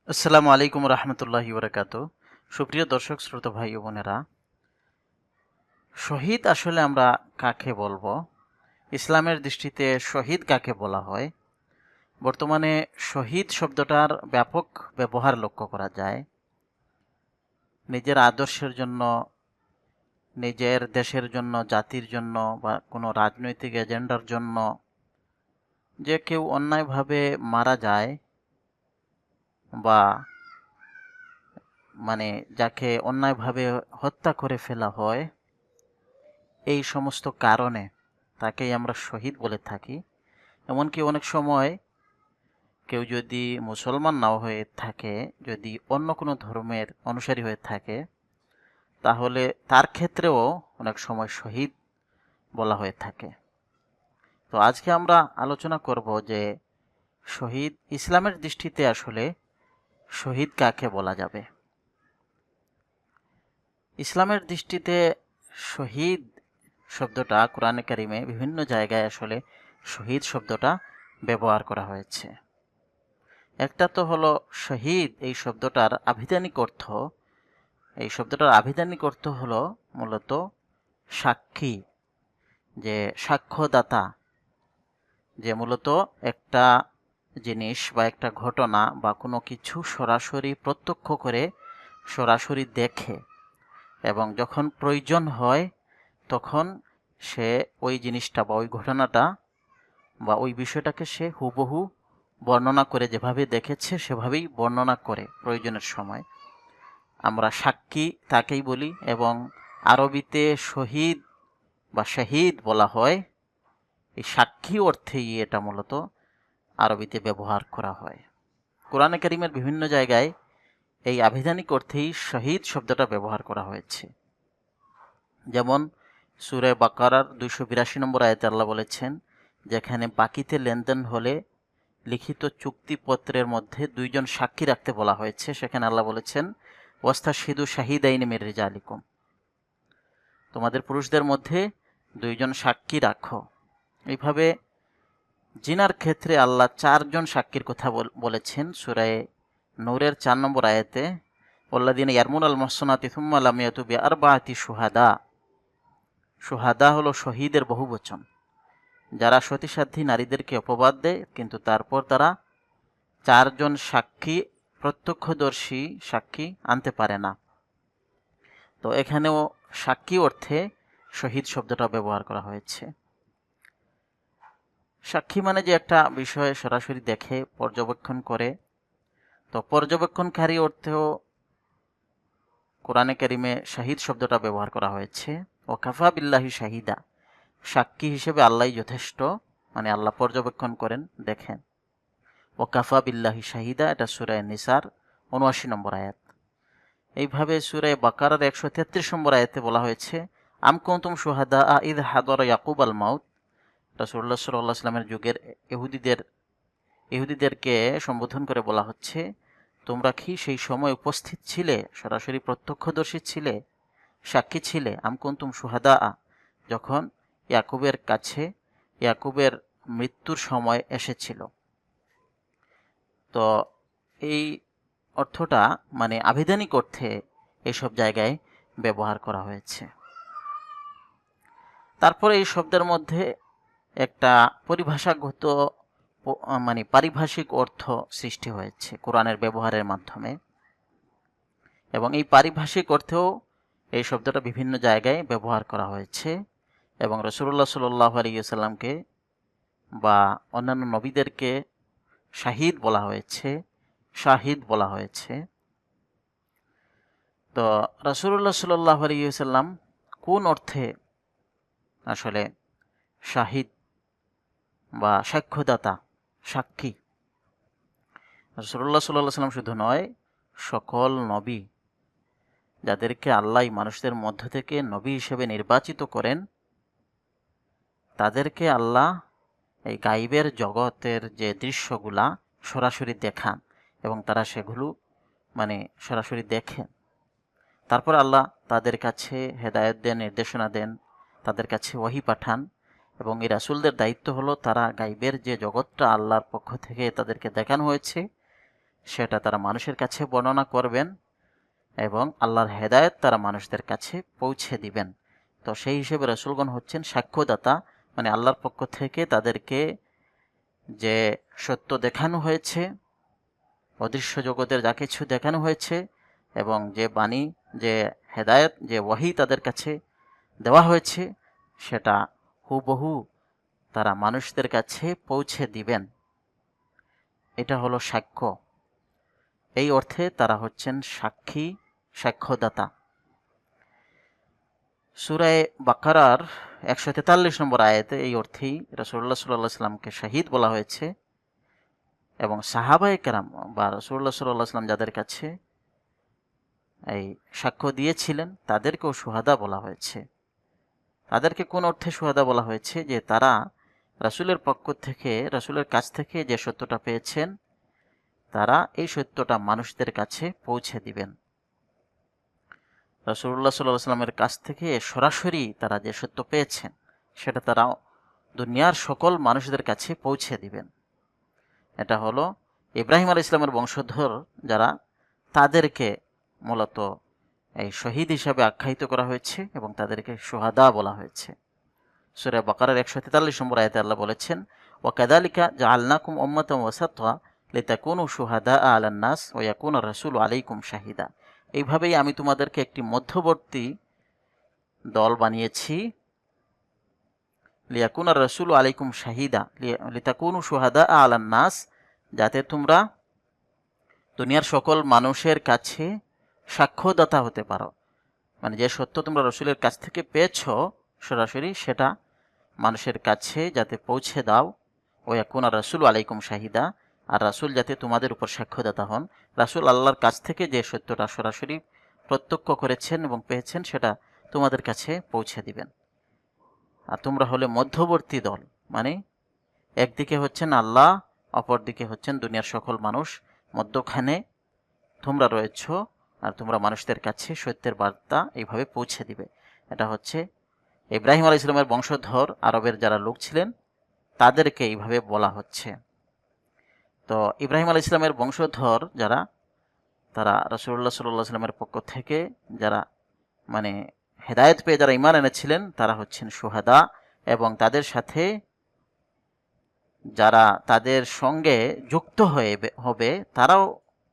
আসসালামু আলাইকুম রহমতুল্লাহি বরকাত। সুপ্রিয় দর্শক শ্রোতা ভাই ও বোনেরা, শহীদ আসলে আমরা কাকে বলবো? ইসলামের দৃষ্টিতে শহীদ কাকে বলা হয়? বর্তমানে শহীদ শব্দটার ব্যাপক ব্যবহার লক্ষ্য করা যায়। নিজের আদর্শের জন্য, নিজের দেশের জন্য, জাতির জন্য বা কোনো রাজনৈতিক এজেন্ডার জন্য যে কেউ অন্যায়ভাবে মারা যায় বা যাকে অন্যায়ভাবে হত্যা করে ফেলা হয়, এই সমস্ত কারণে তাকেই আমরা শহীদ বলে থাকি। এমনকি অনেক সময় কেউ যদি মুসলমান নাও হয়ে থাকে, যদি অন্য কোনো ধর্মের অনুসারী হয়ে থাকে, তাহলে তার ক্ষেত্রেও অনেক সময় শহীদ বলা হয়ে থাকে। তো আজকে আমরা আলোচনা করব যে শহীদ ইসলামের দৃষ্টিতে আসলে শহীদ কাকে বলা যাবে। ইসলামের দৃষ্টিতে শহীদ শব্দটা কোরআনে কারিমে বিভিন্ন জায়গায় আসলে শহীদ শব্দটা ব্যবহার করা হয়েছে। একটা তো হলো শহীদ এই শব্দটার আভিধানিক অর্থ। এই শব্দটার আভিধানিক অর্থ হলো মূলত সাক্ষী, যে সাক্ষ্যদাতা, যে মূলত একটা জিনিস বা একটা ঘটনা বা কোনো কিছু সরাসরি প্রত্যক্ষ করে, সরাসরি দেখে এবং যখন প্রয়োজন হয় তখন সে ওই জিনিসটা বা ওই ঘটনাটা বা ওই বিষয়টাকে সে হুবহু বর্ণনা করে, যেভাবে দেখেছে সেভাবেই বর্ণনা করে প্রয়োজনের সময়। আমরা সাক্ষী তাকেই বলি, এবং আরবিতে শহীদ বা শাহিদ বলা হয়। এই সাক্ষী অর্থেই এটা মূলত আরবিতে ব্যবহার করা হয়। কোরআনে কারিমের বিভিন্ন জায়গায় এই আভিধানিক অর্থেই শহীদ শব্দটা ব্যবহার করা হয়েছে। যেমন সূরা বাকারার 282 নম্বর আয়াতে আল্লাহ বলেছেন, যেখানে বাকিতে লেনদেন হলে লিখিত চুক্তিপত্রের মধ্যে দুইজন সাক্ষী রাখতে বলা হয়েছে, সেখানে আল্লাহ বলেছেন, ওয়াস্তাশহিদু শাহিদাইনি মির রিজালিকুম, তোমাদের পুরুষদের মধ্যে দুইজন সাক্ষী রাখো। এইভাবে জিনার ক্ষেত্রে আল্লাহ 4জন সাক্ষীর কথা বলেছেন সূরা নূরের 4 নম্বর আয়াতে, ওয়াল্লাযীনা ইয়ারমুনাল মুহসানাতি সুম্মা লাম ইয়াতু বিআরবাআতি শুহাদা। শুহাদা হলো শহীদের বহুবচন, যারা সতীসাধ্যী নারীদেরকে অপবাদ দেয় কিন্তু তারপর তারা 4জন সাক্ষী, প্রত্যক্ষদর্শী সাক্ষী আনতে পারে না। তো এখানেও সাক্ষী অর্থে শহীদ শব্দটা ব্যবহার করা হয়েছে। সাক্ষী মানে যে একটা বিষয় সরাসরি দেখে, পর্যবেক্ষণ করে। তো পর্যবেক্ষণকারী অর্থেও কোরআনে কারিমে শাহিদ শব্দটা ব্যবহার করা হয়েছে। ও কাফা বিল্লাহি শাহিদা, সাক্ষী হিসেবে আল্লাহই যথেষ্ট, মানে আল্লাহ পর্যবেক্ষণ করেন, দেখেন। ও কাফা বিল্লাহি শাহিদা, এটা সূরা নিসার ৭৯ নম্বর আয়াত। এইভাবে সূরা বাকারার ১৩৩ নম্বর আয়াতে বলা হয়েছে, আম কুনতুম শুহাদা ইয হাদরা ইয়াকুব আল মাউত। রাসূলুল্লাহ সাল্লাল্লাহু আলাইহি ওয়াসাল্লামের যুগের ইহুদিদেরকে সম্বোধন করে বলা হচ্ছে, তোমরা কি সেই সময় উপস্থিত ছিলে, সরাসরি প্রত্যক্ষদর্শী ছিলে, সাক্ষী ছিলে? আম কুনতুম শুহাদা, যখন ইয়াকুবের কাছে ইয়াকুবের মৃত্যুর সময় এসেছিল। তো এই অর্থটা মানে আভিধানিক অর্থে এইসব জায়গায় ব্যবহার করা হয়েছে। তারপরে এই শব্দের মধ্যে একটা পরিভাষাগত মানে পারিভাষিক অর্থ সৃষ্টি হয়েছে কোরআনের ব্যবহারের মাধ্যমে, এবং এই পারিভাষিক অর্থেও এই শব্দটা বিভিন্ন জায়গায় ব্যবহার করা হয়েছে। এবং রাসূলুল্লাহ সাল্লাল্লাহু আলাইহি ওয়াসাল্লামকে বা অন্যান্য নবীদেরকে শাহিদ বলা হয়েছে, শাহিদ বলা হয়েছে। তো রাসূলুল্লাহ সাল্লাল্লাহু আলাইহি ওয়াসাল্লাম কোন অর্থে আসলে শাহিদ বা সাক্ষ্যদাতা, সাক্ষী? রাসূলুল্লাহ সাল্লাল্লাহু আলাইহি ওয়াসাল্লাম শুধু নয়, সকল নবী, যাদেরকে আল্লাহ মানুষদের মধ্য থেকে নবী হিসেবে নির্বাচিত করেন, তাদেরকে আল্লাহ এই গাইবের জগতের যে দৃশ্যগুলা সরাসরি দেখান এবং তারা সেগুলো মানে সরাসরি দেখেন। তারপর আল্লাহ তাদের কাছে হেদায়েত দেন, নির্দেশনা দেন, তাদের কাছে ওহী পাঠান, এবং এই রাসূলদের দায়িত্ব হলো তারা গাইবের যে জগৎটা আল্লাহর পক্ষ থেকে তাদেরকে দেখানো হয়েছে সেটা তারা মানুষের কাছে বর্ণনা করবেন এবং আল্লাহর হেদায়েত তারা মানুষদের কাছে পৌঁছে দিবেন। তো সেই হিসেবে রাসূলগণ হচ্ছেন সাক্ষ্যদাতা, মানে আল্লাহর পক্ষ থেকে তাদেরকে যে সত্য দেখানো হয়েছে, অদৃশ্য জগতের যা কিছু দেখানো হয়েছে এবং যে বাণী, যে হেদায়েত, যে ওয়াহী তাদের কাছে দেওয়া হয়েছে, সেটা হুবহু তারা মানুষদের কাছে পৌঁছে দিবেন। এটা হলো সাক্ষ্য। এই অর্থে তারা হচ্ছেন সাক্ষী, সাক্ষ্যদাতা। সূরা বাকারার 143 নম্বর আয়াতে এই অর্থেই রাসূলুল্লাহ সাল্লাল্লাহু আলাইহি ওয়াসাল্লামকে শহীদ বলা হয়েছে এবং সাহাবায়ে কেরাম বা রাসূলুল্লাহ সাল্লাল্লাহু আলাইহি ওয়াসাল্লাম যাদের কাছে এই সাক্ষ্য দিয়েছিলেন তাদেরকেও শুহাদা বলা হয়েছে। তাদেরকে কোন অর্থে শুহাদা বলা হয়েছে? যে তারা রাসূলের পক্ষ থেকে, রাসূলের কাছ থেকে যে সত্যটা পেয়েছেন, তারা এই সত্যটা মানুষদের কাছে পৌঁছে দিবেন। রাসূলুল্লাহ সাল্লাল্লাহু আলাইহি ওয়াসাল্লামের কাছ থেকে সরাসরি তারা যে সত্য পেয়েছেন, সেটা তারা দুনিয়ার সকল মানুষদের কাছে পৌঁছে দিবেন। এটা হলো ইব্রাহিম আলাইহিস সালামের বংশধর যারা, তাদেরকে মূলত এই শহীদ হিসাবে আখ্যায়িত করা হয়েছে এবং তাদেরকে শুহাদা বলা হয়েছে। সূরা বাকারার 143 নম্বর আয়াতে আল্লাহ বলেছেন, ওয়া কাযালিকা জাআলনাকুম উম্মাতান ওয়াসাতা লিতাকুনু শুহাদা আলান নাস ওয়া ইয়াকুনা রাসূলু আলাইকুম শাহিদা। এইভাবেই আমি তোমাদেরকে একটি মধ্যবর্তী দল বানিয়েছি, লিয়াকুনা রাসূলু আলাইকুম শাহিদা লিতাকুনু শুহাদা আলান নাস, যাতে তোমরা দুনিয়ার সকল মানুষের কাছে সাক্ষ্যদাতা হতে পারো। মানে যে সত্য তোমরা রাসূলের কাছ থেকে পেয়েছো সরাসরি, সেটা মানুষের কাছে যাতে পৌঁছে দাও। ওয়া ইয়াকুনা রাসূলু আলাইকুম শাহিদা, আর রাসূল যাতে তোমাদের উপর সাক্ষ্যদাতা হন। রাসূল আল্লাহর কাছ থেকে যে সত্যটা সরাসরি প্রত্যক্ষ করেছেন এবং পেয়েছেন, সেটা তোমাদের কাছে পৌঁছে দিবেন। আর তোমরা হলে মধ্যবর্তী দল, মানে একদিকে হচ্ছেন আল্লাহ, অপরদিকে হচ্ছেন দুনিয়ার সকল মানুষ, মধ্যখানে তোমরা রয়েছ, আর তোমরা মানুষদের কাছে সত্যের বার্তা এইভাবে পৌঁছে দিবে। এটা হচ্ছে ইব্রাহিম আলাইহিস সালামের বংশধর আরবের যারা লোক ছিলেন, তাদেরকে এইভাবে বলা হচ্ছে। তো ইব্রাহিম আলাইহিস সালামের বংশধর যারা, তারা রাসূলুল্লাহ সাল্লাল্লাহু আলাইহি ওয়াসাল্লামের পক্ষ থেকে যারা মানে হেদায়েত পেয়ে যারা ঈমান এনেছিলেন, তারা হচ্ছেন শুহাদা, এবং তাদের সাথে যারা তাদের সঙ্গে যুক্ত হবে তারাও,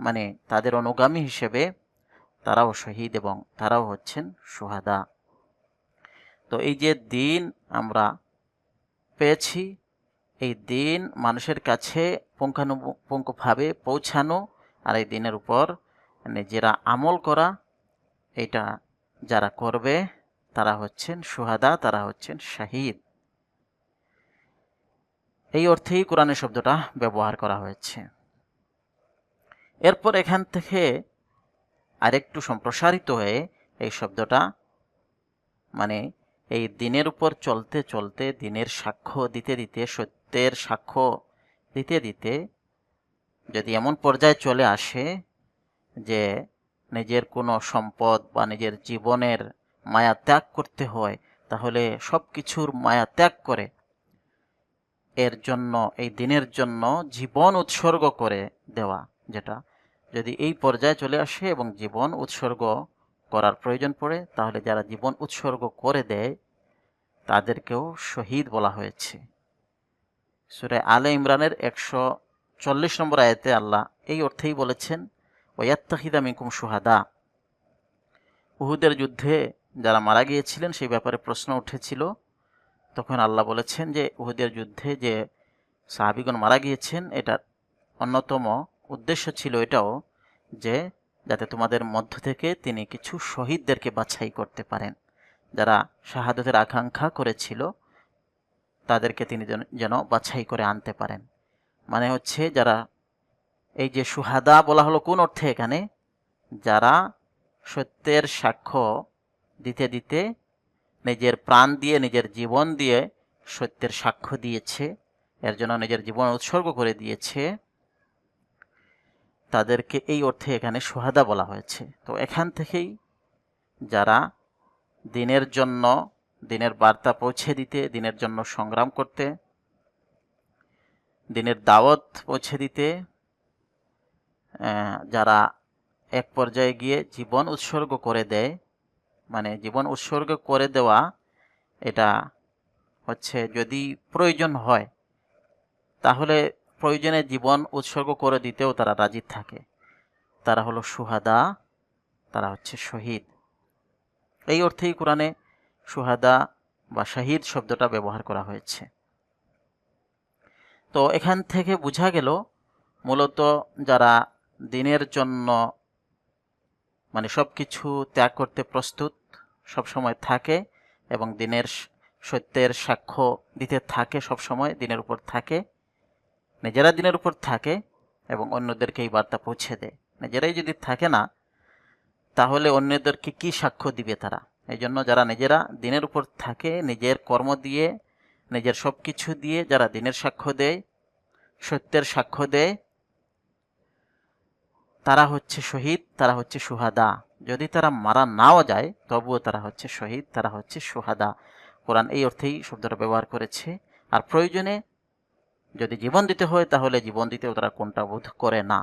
মানে তাদের অনুগামী হিসেবে তারাও শহীদ এবং তারাও হচ্ছেন শুহাদা। তো এই যে দিন আমরা পেয়েছি, এই দিন মানুষের কাছে পুঙ্খানুপুঙ্খভাবে পৌঁছানো আর এই দিনের উপর নিজেরা আমল করা, এটা যারা করবে তারা হচ্ছেন শুহাদা, তারা হচ্ছেন শাহিদ। এই অর্থেই কোরআনের শব্দটা ব্যবহার করা হয়েছে। এরপর এখান থেকে আরেকটু সম্প্রসারিত হয়ে এই শব্দটা, মানে এই দিনের উপর চলতে চলতে, দিনের সাক্ষ্য দিতে দিতে, সত্যের সাক্ষ্য দিতে দিতে যদি এমন পর্যায়ে চলে আসে যে নিজের কোনো সম্পদ বা নিজের জীবনের মায়া ত্যাগ করতে হয়, তাহলে সব কিছুর মায়া ত্যাগ করে এর জন্য, এই দিনের জন্য জীবন উৎসর্গ করে দেওয়া, যেটা যদি এই পর্যায়ে চলে আসে এবং জীবন উৎসর্গ করার প্রয়োজন পড়ে, তাহলে যারা জীবন উৎসর্গ করে দেয় তাদেরকেও শহীদ বলা হয়েছে। সূরা আলে ইমরানের 140 নম্বর আয়াতে আল্লাহ এই অর্থেই বলেছেন, ওয়াত্তাখিযা মিনকুম শুহাদা। উহুদের যুদ্ধে যারা মারা গিয়েছিলেন সেই ব্যাপারে প্রশ্ন উঠেছিল, তখন আল্লাহ বলেছেন যে উহুদের যুদ্ধে যে সাহাবীগণ মারা গিয়েছেন, এটার অন্যতম উদ্দেশ্য ছিল এটাও যে যাতে তোমাদের মধ্য থেকে তিনি কিছু শহীদদেরকে বাছাই করতে পারেন, যারা শাহাদাতের আকাঙ্ক্ষা করেছিল তাদেরকে তিনি যেন বাছাই করে আনতে পারেন। মানে হচ্ছে যারা, এই যে শুহাদা বলা হলো কোন অর্থে এখানে, যারা সত্যের সাক্ষ্য দিতে দিতে নিজের প্রাণ দিয়ে, নিজের জীবন দিয়ে সত্যের সাক্ষ্য দিয়েছে, এর জন্য নিজের জীবন উৎসর্গ করে দিয়েছে, তাদেরকে এই অর্থে এখানে শুহাদা বলা হয়েছে। তো এখান থেকেই যারা দিনের জন্য, দিনের বার্তা পৌঁছে দিতে, দিনের জন্য সংগ্রাম করতে, দিনের দাওয়াত পৌঁছে দিতে যারা এক পর্যায়ে গিয়ে জীবন উৎসর্গ করে দেয়, মানে জীবন উৎসর্গ করে দেওয়া, এটা হচ্ছে যদি প্রয়োজন হয় তাহলে প্রয়োজনে জীবন উৎসর্গ করে দিতেও তারা রাজি থাকে, তারা হলো শুহাদা, তারা হচ্ছে শহীদ। এই অর্থেই কোরআনে শুহাদা বা শাহিদ শব্দটা ব্যবহার করা হয়েছে। তো এখান থেকে বোঝা গেল মূলত যারা দিনের জন্য মানে সবকিছু ত্যাগ করতে প্রস্তুত সবসময় থাকে এবং দিনের সত্যের সাক্ষ্য দিতে থাকে, সবসময় দিনের উপর থাকে, নিজেরা দিনের উপর থাকে এবং অন্যদেরকে এই বার্তা পৌঁছে দেয়। নিজেরাই যদি থাকে না তাহলে অন্যদেরকে কি সাক্ষ্য দিবে তারা? এই জন্য যারা নিজেরা দিনের উপর থাকে, নিজের কর্ম দিয়ে, নিজের সব কিছু দিয়ে যারা দিনের সাক্ষ্য দেয়, সত্যের সাক্ষ্য দেয়, তারা হচ্ছে শহীদ, তারা হচ্ছে শুহাদা। যদি তারা মারা নাও যায় তবুও তারা হচ্ছে শহীদ, তারা হচ্ছে শুহাদা। কোরআন এই অর্থেই শব্দটা ব্যবহার করেছে। আর প্রয়োজনে যদি জীবন দিতে হয় তাহলে জীবন দিতেও তারা কোনটা বোধ করে না,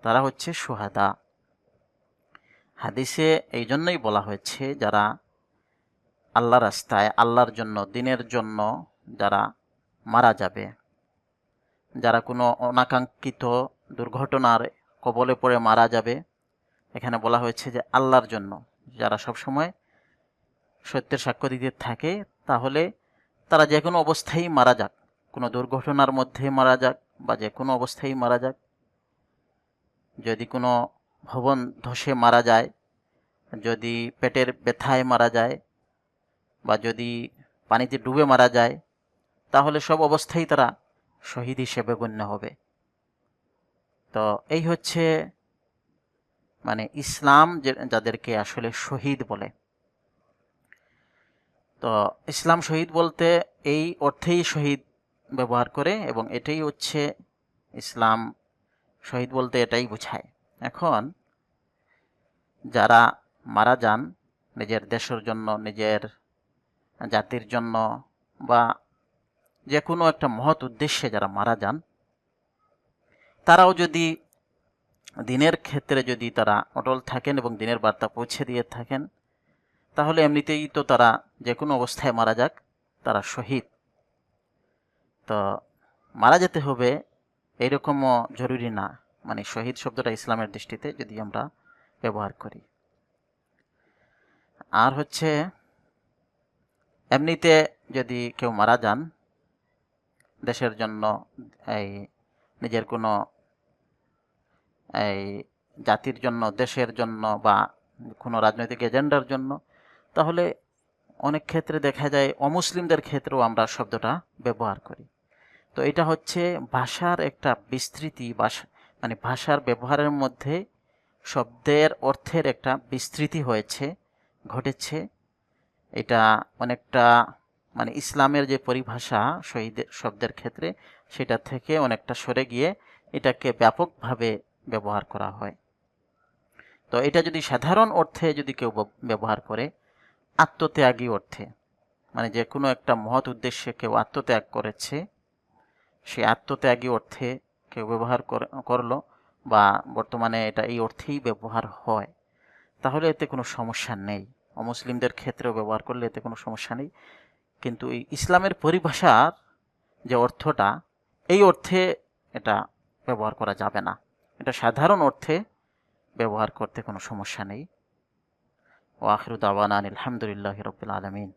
তারা হচ্ছে শুহাদা। হাদিসে এই জন্যই বলা হয়েছে যারা আল্লাহ রাস্তায়, আল্লাহর জন্য, দিনের জন্য যারা মারা যাবে, যারা কোনো অনাকাঙ্ক্ষিত দুর্ঘটনার কবলে পড়ে মারা যাবে, এখানে বলা হয়েছে যে আল্লাহর জন্য যারা সবসময় সত্যের সাক্ষ্য দিতে থাকে, তাহলে তারা যে কোনো অবস্থায় মারা যাক, কোনো দুর্ঘটনার মধ্যে মারা যাক বা যে কোনো অবস্থায় মারা যাক, যদি কোনো ভবন ধসে মারা যায়, যদি পেটের ব্যথায় মারা যায় বা যদি পানিতে ডুবে মারা যায়, তাহলে সব অবস্থায় তারা শহীদ হিসেবে গণ্য হবে। তো এই হচ্ছে মানে ইসলাম যাদেরকে আসলে শহীদ বলে। তো ইসলাম শহীদ বলতে এই অর্থেই শহীদ ব্যবহার করে এবং এটাই হচ্ছে ইসলাম শহীদ বলতে এটাই বোঝায়। এখন যারা মারা যান নিজের দেশের জন্য, নিজের জাতির জন্য বা যে কোনো একটা মহৎ উদ্দেশ্যে যারা মারা যান, তারাও যদি দিনের ক্ষেত্রে যদি তারা অটল থাকেন এবং দিনের বার্তা পৌঁছে দিয়ে থাকেন, তাহলে এমনিতেই তো তারা যে কোনো অবস্থায় মারা যাক তারা শহীদ। তো মারা যেতে হবে এইরকমও জরুরি না, মানে শহীদ শব্দটা ইসলামের দৃষ্টিতে যদি আমরা ব্যবহার করি। আর হচ্ছে এমনিতে যদি কেউ মারা যান দেশের জন্য, এই নিজের কোনো এই জাতির জন্য, দেশের জন্য বা কোনো রাজনৈতিক এজেন্ডার জন্য, তাহলে অনেক ক্ষেত্রে দেখা যায় অমুসলিমদের ক্ষেত্রেও আমরা শব্দটা ব্যবহার করি। তো এটা হচ্ছে ভাষার একটা বিস্তৃতি, মানে ভাষার ব্যবহারের মধ্যে শব্দের অর্থের একটা বিস্তৃতি ঘটেছে। এটা অনেকটা মানে ইসলামের যে পরিভাষা শহীদ শব্দের ক্ষেত্রে, সেটা থেকে অনেকটা সরে গিয়ে এটাকে ব্যাপকভাবে ব্যবহার করা হয়। তো এটা যদি সাধারণ অর্থে যদি কেউ ব্যবহার করে, আত্মত্যাগী অর্থে, মানে যে কোনো একটা মহৎ উদ্দেশ্যে কেউ আত্মত্যাগ করেছে, সেই আত্মত্যাগী অর্থে কেউ ব্যবহার করলো বা বর্তমানে এটা এই অর্থেই ব্যবহার হয়, তাহলে এতে কোনো সমস্যা নেই। অমুসলিমদের ক্ষেত্রেও ব্যবহার করলে এতে কোনো সমস্যা নেই। কিন্তু এই ইসলামের পরিভাষার যে অর্থটা, এই অর্থে এটা ব্যবহার করা যাবে না। এটা সাধারণ অর্থে ব্যবহার করতে কোনো সমস্যা নেই। ওয়া আখিরু দাওয়ানা আনিল হামদুলিল্লাহি রাব্বিল আলামিন।